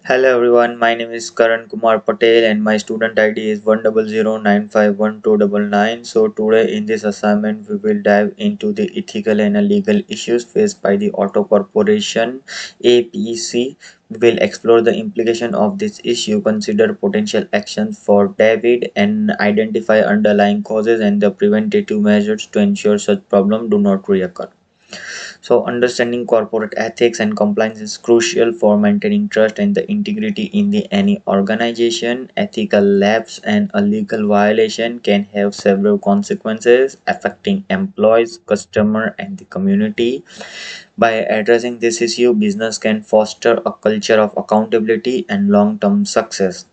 Hello everyone, my name is Karan Kumar Patel and my student ID is 100951299. So today in this assignment we will dive into the ethical and legal issues faced by the Auto Corporation APC. We will explore the implication of this issue, consider potential actions for David and identify underlying causes and the preventative measures to ensure such problems do not reoccur. So, understanding corporate ethics and compliance is crucial for maintaining trust and the integrity in the any organization. Ethical lapse and a legal violation can have several consequences affecting employees, customer, and the community. By addressing this issue, business can foster a culture of accountability and long-term success.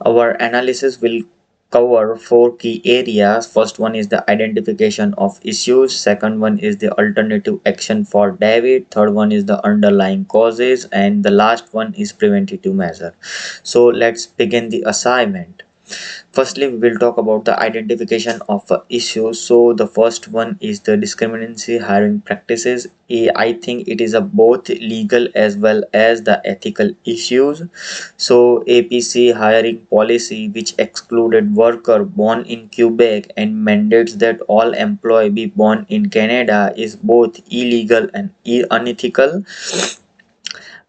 Our analysis will cover four key areas. First one is the identification of issues. Second one is the alternative action for David. Third one is the underlying causes. And the last one is preventative measure. So let's begin the assignment. Firstly, we will talk about the identification of issues. So the first one is the discriminatory hiring practices. I think it is a both legal as well as the ethical issues. So APC hiring policy, which excluded worker born in Quebec and mandates that all employee be born in Canada, is both illegal and unethical.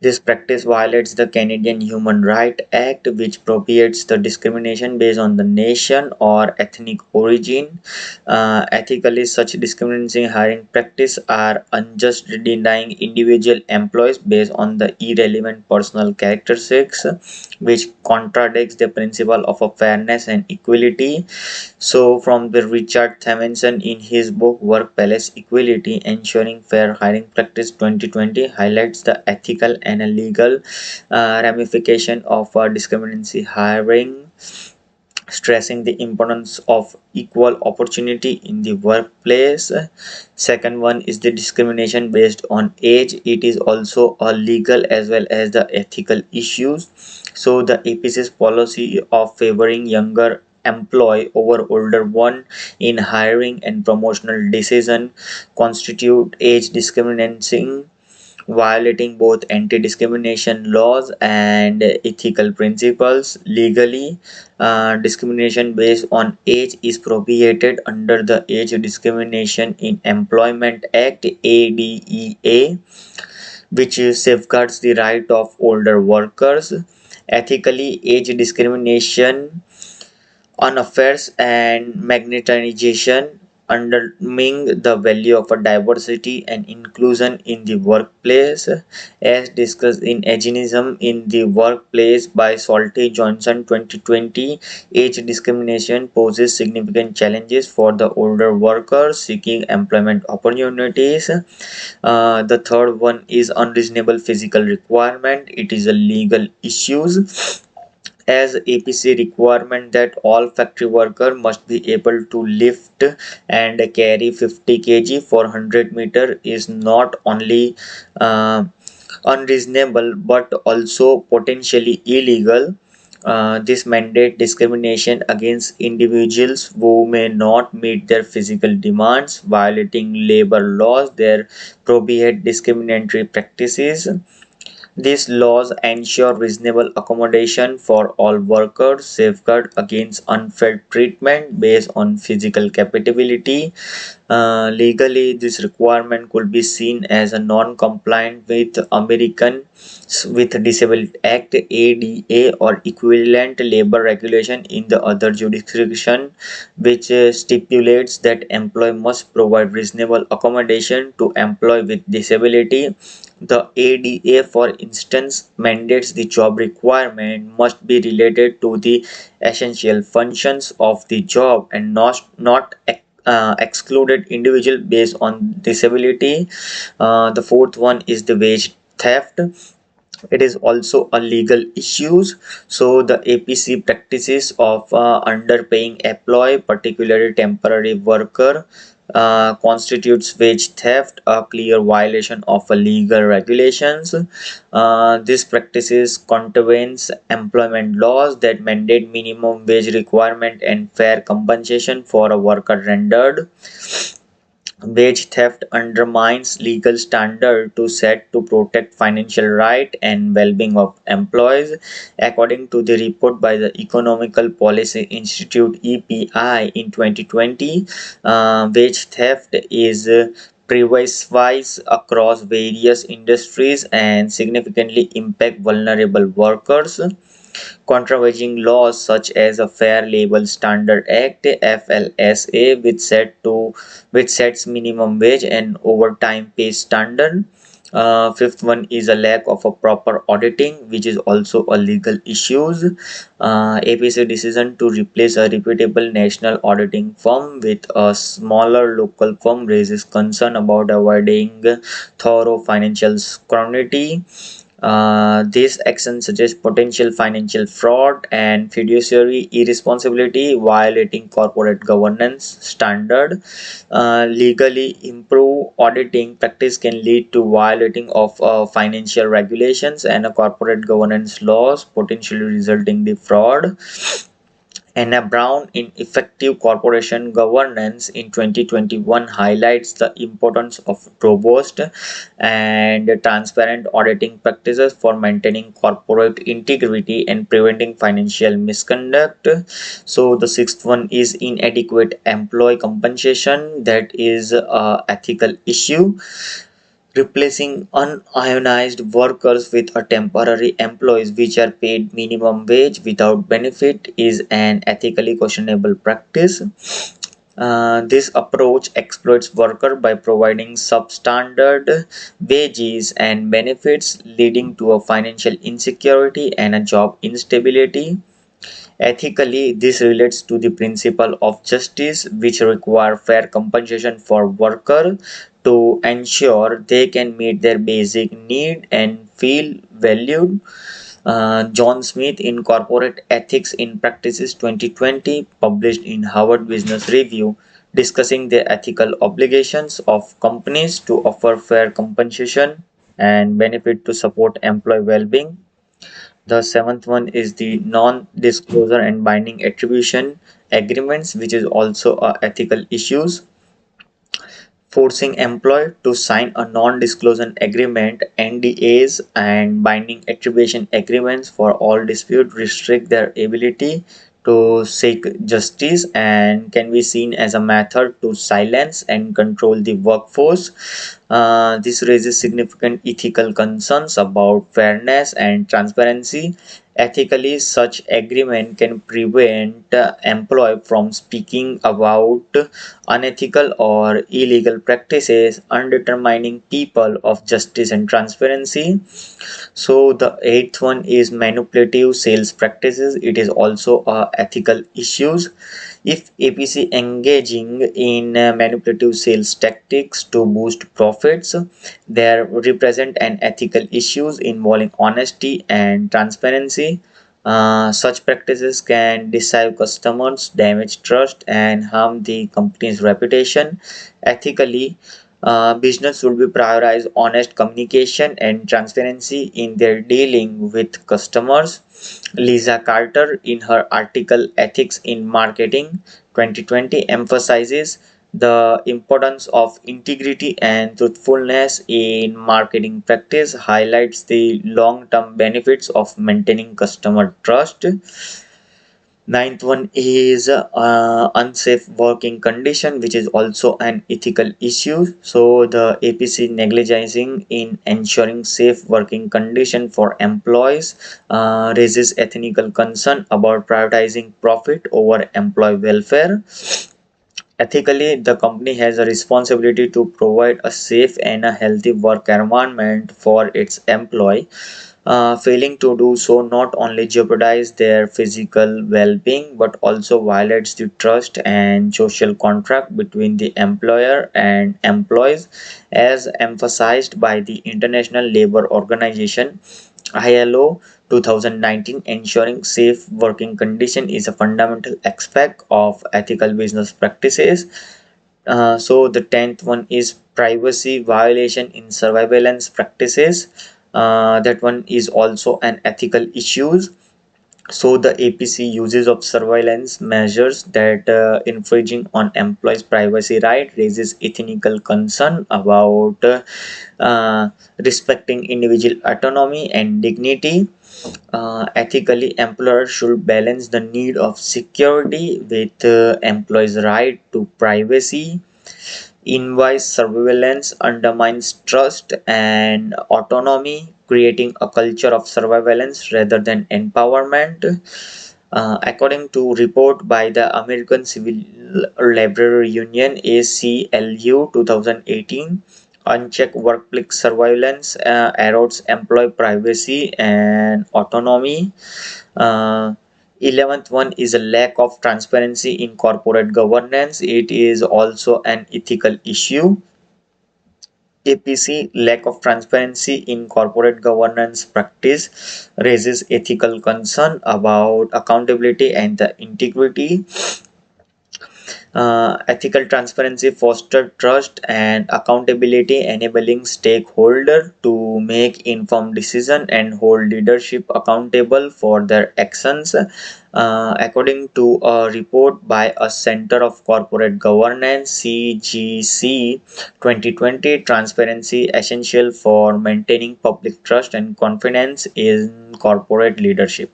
This practice violates the Canadian Human Rights Act, which prohibits the discrimination based on the nation or ethnic origin. Ethically, such discriminatory hiring practice are unjust, denying individual employees based on the irrelevant personal characteristics, which contradicts the principle of a fairness and equality. So, from the Richard Themenson in his book Workplace Equality Ensuring Fair Hiring Practice 2020 highlights the ethical and legal ramification of discriminatory hiring, stressing the importance of equal opportunity in the workplace. Second one is the discrimination based on age. It is also a legal as well as the ethical issues. So the APC's policy of favoring younger employee over older one in hiring and promotional decision constitute age discriminating, violating both anti-discrimination laws and ethical principles. Legally, discrimination based on age is prohibited under the Age Discrimination in Employment Act ADEA, which safeguards the right of older workers. Ethically, age discrimination on affairs and magnetization, undermining the value of a diversity and inclusion in the workplace, as discussed in Ageism in the Workplace by Salty Johnson 2020. Age discrimination poses significant challenges for the older workers seeking employment opportunities. The third one is unreasonable physical requirement. It is a legal issues, as APC requirement that all factory worker must be able to lift and carry 50 kg for 100 meter is not only uh, unreasonable but also potentially illegal. This mandate discrimination against individuals who may not meet their physical demands, violating labor laws, their prohibit discriminatory practices. These laws ensure reasonable accommodation for all workers, safeguard against unfair treatment based on physical capability. Legally, this requirement could be seen as a non-compliant with American with Disabled Act ADA or equivalent labor regulation in the other jurisdiction, which stipulates that employee must provide reasonable accommodation to employee with disability. The ADA, for instance, mandates the job requirement must be related to the essential functions of the job and not excluded individual based on disability. The fourth one is the wage theft. It is also a legal issues. So the APC practices of underpaying employee, particularly temporary worker, constitutes wage theft, a clear violation of a legal regulations. This practices contravenes employment laws that mandate minimum wage requirement and fair compensation for a worker rendered. Wage theft undermines legal standard to set to protect financial right and well-being of employees. According to the report by the Economical Policy Institute (EPI) in 2020, wage theft is pervasive across various industries and significantly impact vulnerable workers. Contravening laws such as a Fair Labor Standard Act (FLSA), which sets minimum wage and overtime pay standard. Fifth one is a lack of a proper auditing, which is also a legal issues. APC decision to replace a reputable national auditing firm with a smaller local firm raises concern about avoiding thorough financial scrutiny. These actions suggest potential financial fraud and fiduciary irresponsibility, violating corporate governance standard. Legally improve auditing practice can lead to violating of financial regulations and corporate governance laws, potentially resulting in fraud. Anna Brown in Effective Corporation Governance in 2021 highlights the importance of robust and transparent auditing practices for maintaining corporate integrity and preventing financial misconduct. So the sixth one is inadequate employee compensation, that is a ethical issue. Replacing unionized workers with a temporary employees which are paid minimum wage without benefit is an ethically questionable practice. This approach exploits workers by providing substandard wages and benefits, leading to a financial insecurity and a job instability. Ethically, this relates to the principle of justice, which require fair compensation for workers to ensure they can meet their basic need and feel valued. John Smith in Corporate Ethics in Practices 2020, published in Harvard Business Review, discussing the ethical obligations of companies to offer fair compensation and benefit to support employee well-being. The seventh one is the non-disclosure and binding attribution agreements, which is also a ethical issues. Forcing employee to sign a non-disclosure agreement (NDAs) and binding attribution agreements for all dispute restrict their ability to seek justice and can be seen as a method to silence and control the workforce. This raises significant ethical concerns about fairness and transparency. Ethically, such agreement can prevent employee from speaking about unethical or illegal practices, undermining people of justice and transparency. So the eighth one is manipulative sales practices. It is also ethical issues. If APC engaging in manipulative sales tactics to boost profits, they represent an ethical issues involving honesty and transparency. Such practices can deceive customers, damage trust, and harm the company's reputation. Ethically, business should be prioritize honest communication and transparency in their dealing with customers. Lisa Carter, in her article Ethics in Marketing 2020, emphasizes the importance of integrity and truthfulness in marketing practice, highlights the long-term benefits of maintaining customer trust. Ninth one is unsafe working condition, which is also an ethical issue. So the APC negliging in ensuring safe working condition for employees raises ethical concern about prioritizing profit over employee welfare. Ethically, the company has a responsibility to provide a safe and a healthy work environment for its employee. Failing to do so not only jeopardizes their physical well-being but also violates the trust and social contract between the employer and employees, as emphasized by the International Labour Organization (ILO) 2019. Ensuring safe working condition is a fundamental aspect of ethical business practices. So the tenth one is privacy violation in surveillance practices. That one is also an ethical issue. So the APC uses of surveillance measures that infringing on employees' privacy right raises ethical concern about respecting individual autonomy and dignity. Ethically, employers should balance the need of security with employees' right to privacy. Invice surveillance undermines trust and autonomy, creating a culture of surveillance rather than empowerment. According to report by the American Civil Library Union ACLU 2018, unchecked workplace surveillance erodes employee privacy and autonomy. Uh, 11th one is a lack of transparency in corporate governance. It is also an ethical issue. APC lack of transparency in corporate governance practice raises ethical concern about accountability and the integrity. Ethical transparency fosters trust and accountability, enabling stakeholders to make informed decisions and hold leadership accountable for their actions. According to a report by a Center of Corporate Governance (CGC) 2020, transparency essential for maintaining public trust and confidence in corporate leadership.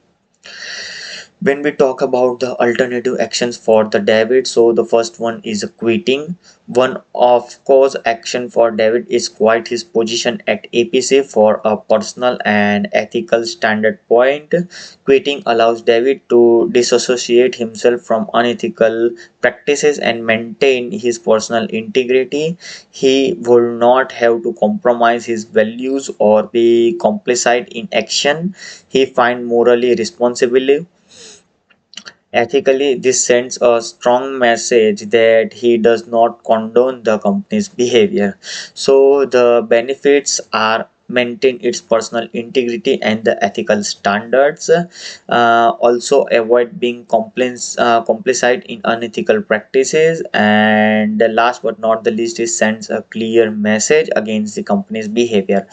When we talk about the alternative actions for the David, so the first one is quitting. One of course action for David is quit his position at APC for a personal and ethical standard point. Quitting allows David to disassociate himself from unethical practices and maintain his personal integrity. He will not have to compromise his values or be complicit in action he find morally responsible. Ethically, this sends a strong message that he does not condone the company's behavior. So the benefits are maintain its personal integrity and the ethical standards, also avoid being complicit in unethical practices, and the last but not the least is sends a clear message against the company's behavior.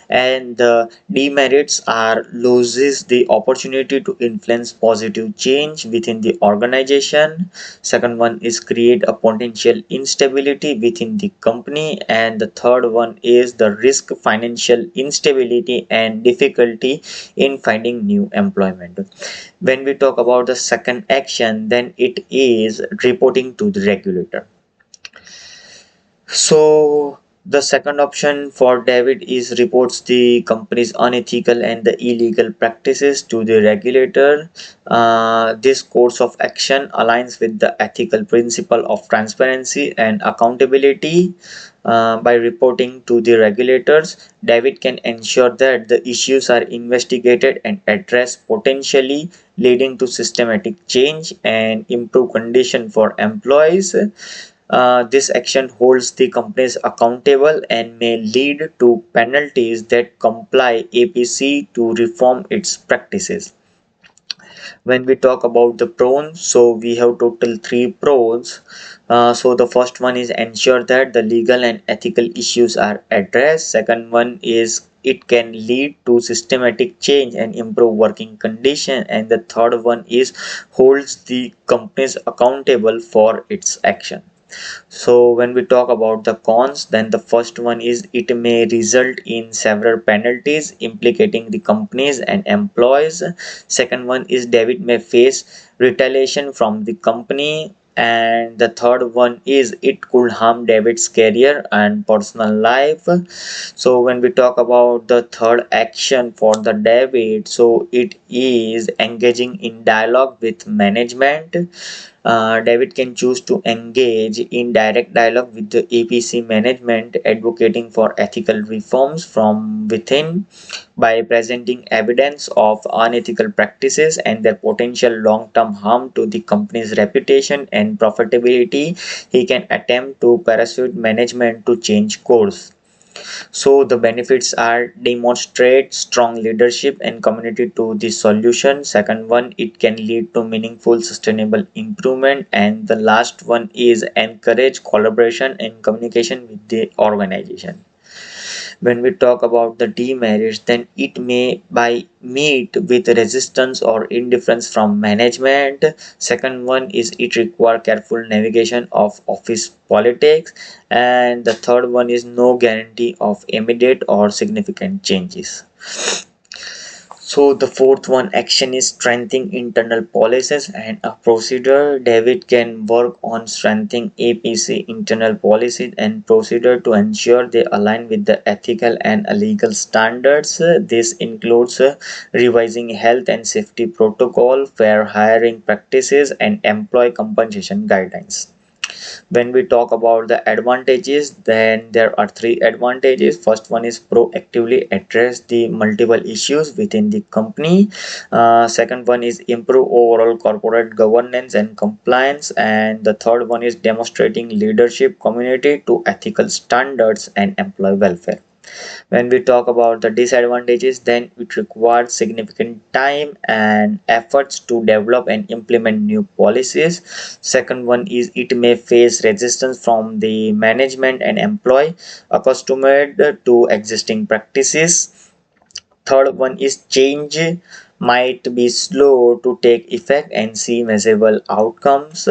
And the demerits are loses the opportunity to influence positive change within the organization. Second one is create a potential instability within the company, and the third one is the risk financial instability and difficulty in finding new employment. When we talk about the second action, then it is reporting to the regulator. So the second option for David is reports the company's unethical and the illegal practices to the regulator. This course of action aligns with the ethical principle of transparency and accountability. By reporting to the regulators, David can ensure that the issues are investigated and addressed, potentially leading to systematic change and improve condition for employees. This action holds the companies accountable and may lead to penalties that compel APC to reform its practices. When we talk about the pros, so we have total three pros. So the first one is ensure that the legal and ethical issues are addressed. Second one is it can lead to systematic change and improve working condition, and the third one is holds the companies accountable for its action. So when we talk about the cons, then the first one is it may result in several penalties implicating the companies and employees. Second one is David may face retaliation from the company, and the third one is it could harm David's career and personal life. So when we talk about the third action for the David, so it is engaging in dialogue with management. David can choose to engage in direct dialogue with the APC management, advocating for ethical reforms from within. By presenting evidence of unethical practices and their potential long-term harm to the company's reputation and profitability, he can attempt to persuade management to change course. So the benefits are demonstrate strong leadership and community to the solution. Second one, it can lead to meaningful sustainable improvement, and the last one is encourage collaboration and communication with the organization. When we talk about the demerits, then it may by meet with resistance or indifference from management. Second one is it require careful navigation of office politics, and the third one is no guarantee of immediate or significant changes. So the fourth one action is strengthening internal policies and a procedure. David can work on strengthening APC internal policies and procedure to ensure they align with the ethical and legal standards. This includes revising health and safety protocol, fair hiring practices, and employee compensation guidelines. When we talk about the advantages, then there are three advantages. First one is proactively address the multiple issues within the company. Second one is improve overall corporate governance and compliance, and the third one is demonstrating leadership community to ethical standards and employee welfare. When we talk about the disadvantages, then it requires significant time and efforts to develop and implement new policies. Second one is it may face resistance from the management and employee accustomed to existing practices. Third one is change might be slow to take effect and see measurable outcomes.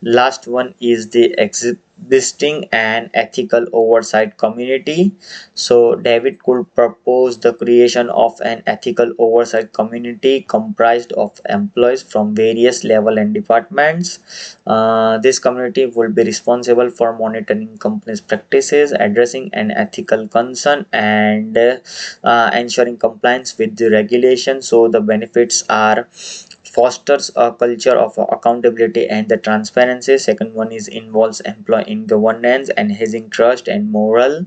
Last one is the existing and ethical oversight community. So David could propose the creation of an ethical oversight community comprised of employees from various level and departments. This community will be responsible for monitoring companies' practices, addressing an ethical concern, and ensuring compliance with the regulation. So the benefits are fosters a culture of accountability and the transparency. Second one is involves employee in governance, enhancing trust and moral.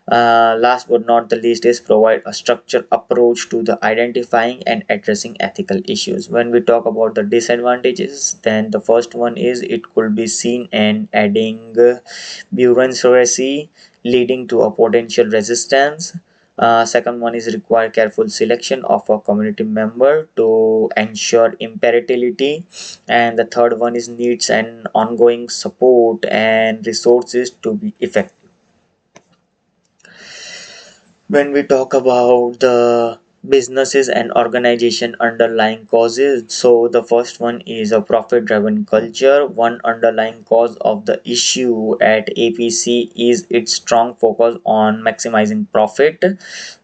Last but not the least is provide a structured approach to the identifying and addressing ethical issues. When we talk about the disadvantages, then the first one is it could be seen and adding bureaucracy leading to a potential resistance. Second one is require careful selection of a community member to ensure impartiality, and the third one is needs an ongoing support and resources to be effective. When we talk about the businesses and organization underlying causes, so the first one is a profit driven culture. One underlying cause of the issue at APC is its strong focus on maximizing profit.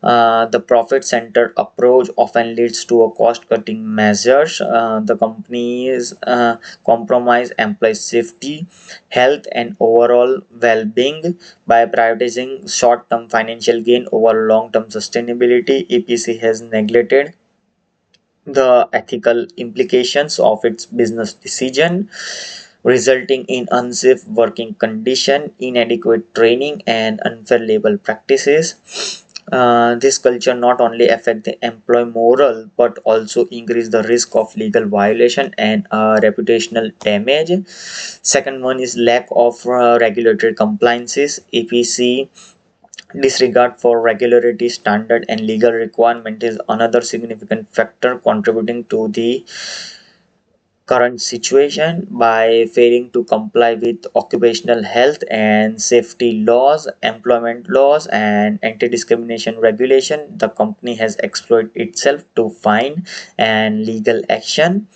The profit centered approach often leads to a cost cutting measures. The companies compromise employee safety, health, and overall well being by prioritizing short term financial gain over long term sustainability. APC has neglected the ethical implications of its business decision, resulting in unsafe working condition, inadequate training, and unfair labor practices. This culture not only affect the employee moral but also increase the risk of legal violation and reputational damage. Second one is lack of regulatory compliances. APC disregard for regularity standard and legal requirement is another significant factor contributing to the current situation. By failing to comply with occupational health and safety laws, employment laws, and anti-discrimination regulation, the company has exploited itself to find and legal action.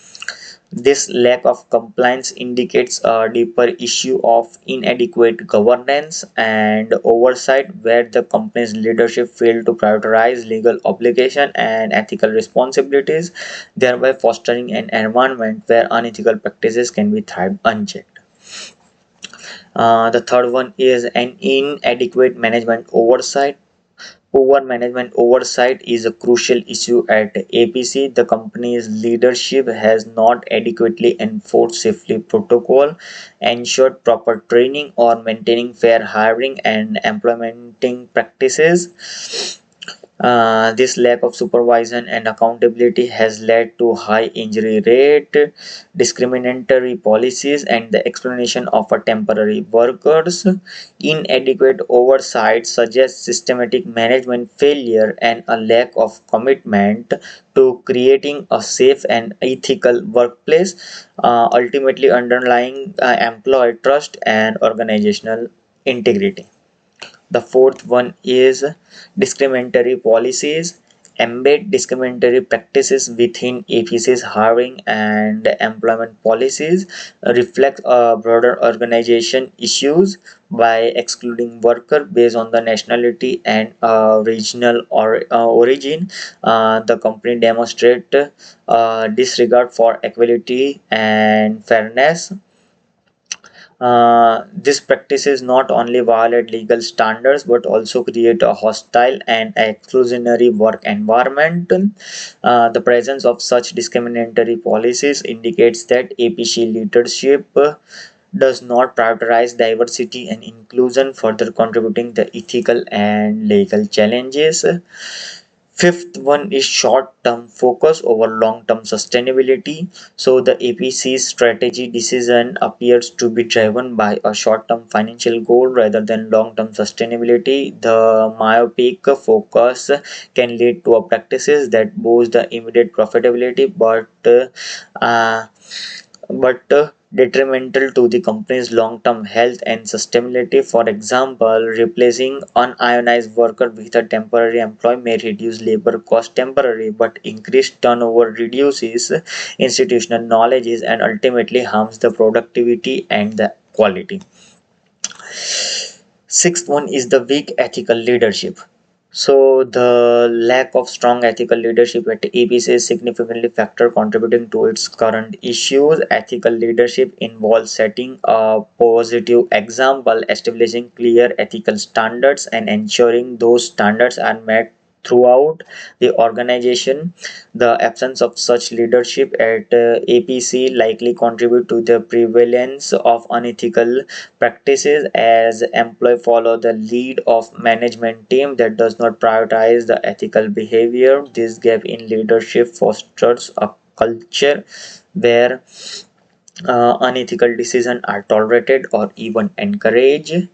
This lack of compliance indicates a deeper issue of inadequate governance and oversight, where the company's leadership failed to prioritize legal obligation and ethical responsibilities, thereby fostering an environment where unethical practices can be thrived unchecked. The third one is an inadequate management oversight. Poor management oversight is a crucial issue at APC. The company's leadership has not adequately enforced safety protocol, ensured proper training, or maintaining fair hiring and implementing practices. This lack of supervision and accountability has led to high injury rate, discriminatory policies, and the explanation of a temporary workers. Inadequate oversight suggests systematic management failure and a lack of commitment to creating a safe and ethical workplace, ultimately underlying employee trust and organizational integrity. The fourth one is discriminatory policies. Embed discriminatory practices within APC's hiring and employment policies, reflect broader organization issues by excluding worker based on the nationality and regional or origin. The company demonstrate disregard for equality and fairness. These practices not only violate legal standards but also create a hostile and exclusionary work environment. The presence of such discriminatory policies indicates that APC leadership does not prioritize diversity and inclusion, further contributing the ethical and legal challenges. Fifth one is short-term focus over long-term sustainability. So the APC's strategy decision appears to be driven by a short-term financial goal rather than long-term sustainability. The myopic focus can lead to a practices that boost the immediate profitability uh, but detrimental to the company's long-term health and sustainability. For example, replacing unionized worker with a temporary employee may reduce labor cost temporarily, but increased turnover reduces institutional knowledge and ultimately harms the productivity and the quality. Sixth one is the weak ethical leadership. So the lack of strong ethical leadership at ABC is significantly factor contributing to its current issues. Ethical leadership involves setting a positive example, establishing clear ethical standards, and ensuring those standards are met throughout the organization. The absence of such leadership at APC likely contribute to the prevalence of unethical practices as employees follow the lead of management team that does not prioritize the ethical behavior. This gap in leadership fosters a culture where unethical decisions are tolerated or even encouraged.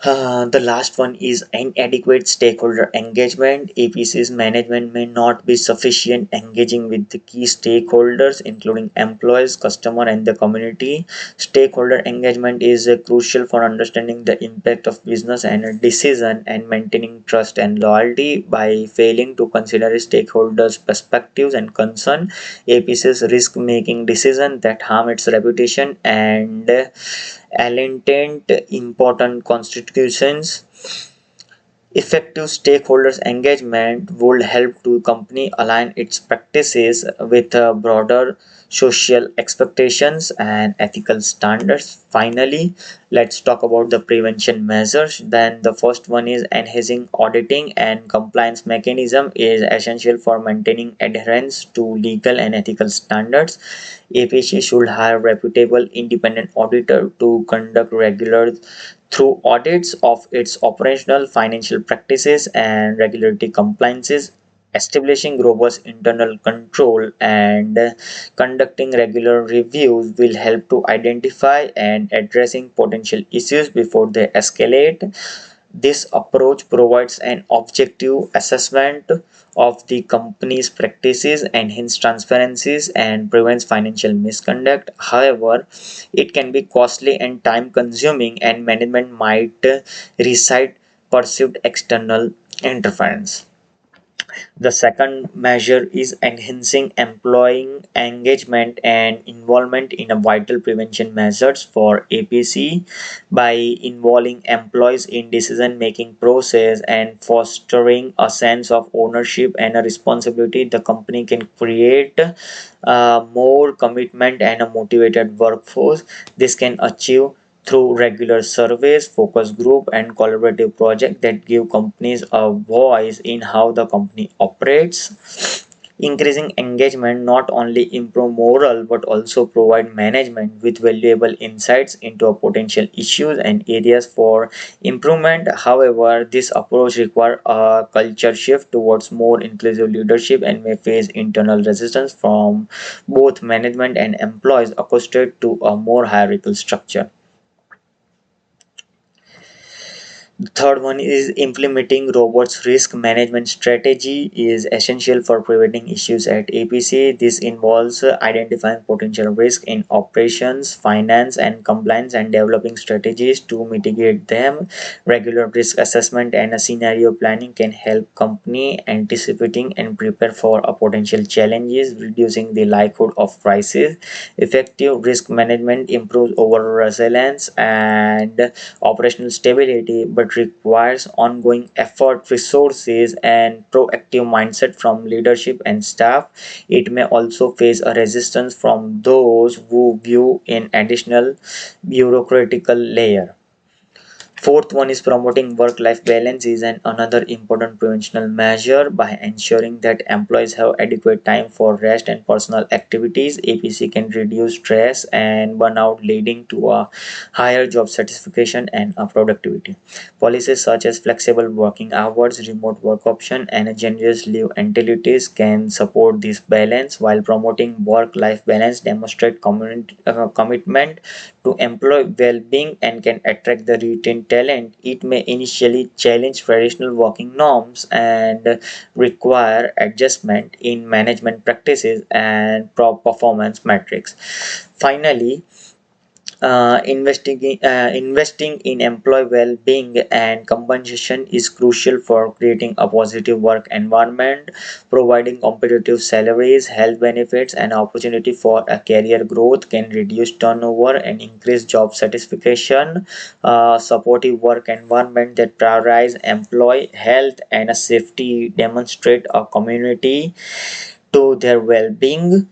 The last one is inadequate stakeholder engagement. APC's management may not be sufficient engaging with the key stakeholders, including employees, customer, and the community. Stakeholder engagement is crucial for understanding the impact of business and a decision and maintaining trust and loyalty. By failing to consider stakeholders' perspectives and concern, APC's risk making decisions that harm its reputation and alienate important constitutions. Effective stakeholders engagement would help to company align its practices with broader social expectations and ethical standards. Finally, let's talk about the prevention measures. Then the first one is enhancing auditing and compliance mechanism is essential for maintaining adherence to legal and ethical standards. APC should hire reputable independent auditor to conduct regular through audits of its operational financial practices and regulatory compliances. Establishing robust internal control and conducting regular reviews will help to identify and addressing potential issues before they escalate. This approach provides an objective assessment of the company's practices, enhances transparencies, and prevents financial misconduct. However, it can be costly and time consuming, and management might resist perceived external interference. The second measure is enhancing employee engagement and involvement in a vital prevention measures for APC by involving employees in decision making process and fostering a sense of ownership and a responsibility. The company can create more commitment and a motivated workforce. This can achieve through regular surveys, focus group, and collaborative projects that give companies a voice in how the company operates. Increasing engagement not only improve morale but also provide management with valuable insights into a potential issues and areas for improvement. However, this approach requires a culture shift towards more inclusive leadership and may face internal resistance from both management and employees accustomed to a more hierarchical structure. The third one is implementing robots risk management strategy is essential for preventing issues at APC. This involves identifying potential risk in operations, finance, and compliance and developing strategies to mitigate them. Regular risk assessment and a scenario planning can help company anticipating and prepare for a potential challenges, reducing the likelihood of crisis. Effective risk management improves overall resilience and operational stability, but requires ongoing effort, resources, and proactive mindset from leadership and staff. It may also face a resistance from those who view an additional bureaucratical layer. Fourth one is promoting work-life balance is another important preventional measure by ensuring that employees have adequate time for rest and personal activities. APC can reduce stress and burnout, leading to a higher job satisfaction and productivity. Policies such as flexible working hours, remote work option, and generous leave entities can support this balance while promoting work-life balance, demonstrate commitment to employee well-being and can attract the retained talent. It may initially challenge traditional working norms and require adjustment in management practices and performance metrics. Finally, investing in employee well-being and compensation is crucial for creating a positive work environment, providing competitive salaries, health benefits, and opportunity for a career growth can reduce turnover and increase job satisfaction. Supportive work environment that prioritize employee health and safety demonstrate a community to their well-being.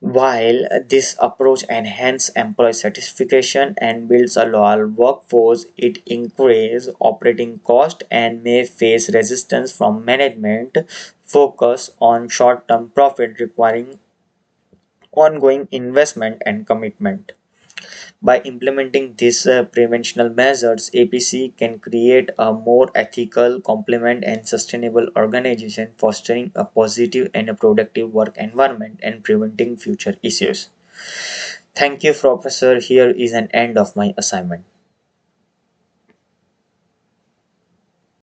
While this approach enhances employee satisfaction and builds a loyal workforce, it increases operating costs and may face resistance from management focus on short-term profit requiring ongoing investment and commitment. By implementing these preventional measures, APC can create a more ethical, compliant, and sustainable organization, fostering a positive and a productive work environment and preventing future issues. Thank you, Professor. Here is an end of my assignment.